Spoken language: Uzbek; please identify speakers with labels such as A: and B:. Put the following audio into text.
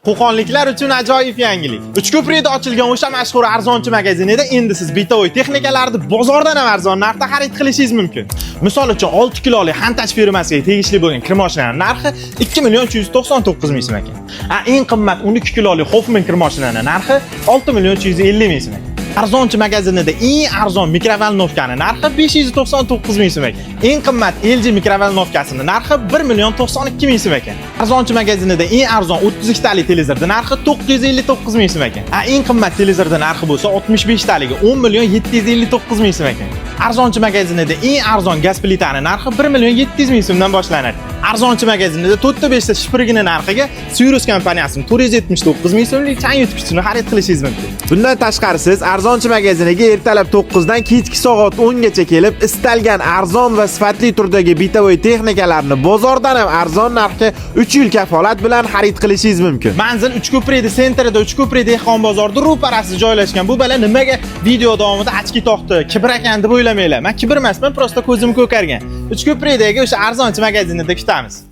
A: Qo'qonliklar uchun ajoyib yangilik. Uchko'prikda ochilgan o'sha mashhur arzonchi magazinida endi siz bitovoy texnikalarni bozordan ham arzon narxda xarid qilishingiz mumkin. Misol uchun 6 kiloli Hantash firmasiga tegishli bo'lgan kir mashinaning narxi 2.399 ming so'm ekan. Eng qimmat 12 kiloli Hoffman kir mashinaning narxi 6.350 ming so'm ekan. Arzonchi magazinida eng arzon mikrovolnovkaning narxi 599 ming so'm ekan. Eng qimmat LG mikrovolnovkasining narxi 1.092 ming so'm ekan. Arzonchi magazinida eng arzon 32 talik televizorning narxi 959 ming so'm ekan. Eng qimmat televizorning narxi bo'lsa 65 taligi 10.759 ming so'm ekan. Arzonchi magazinida eng arzon gaz plitaning narxi 1.700 ming so'mdan boshlanadi. Arzonchi magazinida 4/5 ta shpirgini narxiga Syrus kompaniyasining 479 ming so'mlik chang yutgichini xarid qilishingiz mumkin. Bundan tashqari siz arzonchi magaziniga ertalab 9 dan kechki soat 10 gacha kelib, istalgan arzon va sifatli turdagi bitovoy texnikalarni bozordan ham arzon narxga 3 yil kafolat bilan xarid qilishingiz mumkin. Manzil Uchko'prikda sentrida Uchko'prik dehqon bozorida ro'parasida joylashgan. Bu bala nimaga video davomida achki toqdi, kibr ekan deb o'ylamanglar. Men kibr emasman, prosta ko'zim ko'kargan. Uchko'prikdagi o'sha arzonchi magazinida kutamiz.